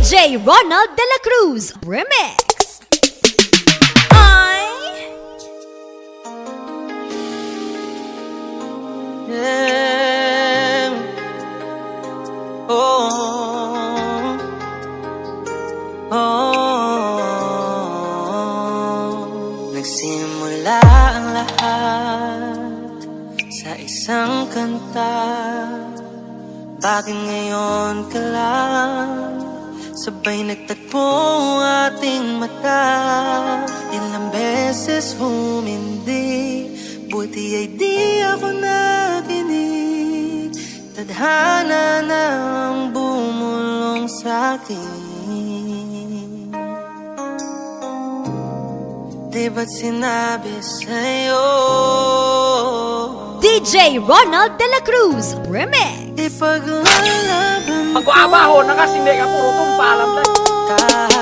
DJ Ronald De La Cruz Remix. Ay! Yeah. Oh. Nagsimula ang lahat sa isang kanta. Bakit ngayon ka lang sabay nagtagpo ang ating mata? Ilang beses humindi, buti ay di ako nakinig. Tadhana na ang bumulong sa'kin. Di ba't sinabi sa'yo DJ Ronald De La Cruz Remix. ipaglalaban ko Magwabaho na kasi mega puro tumpalam lang. kahit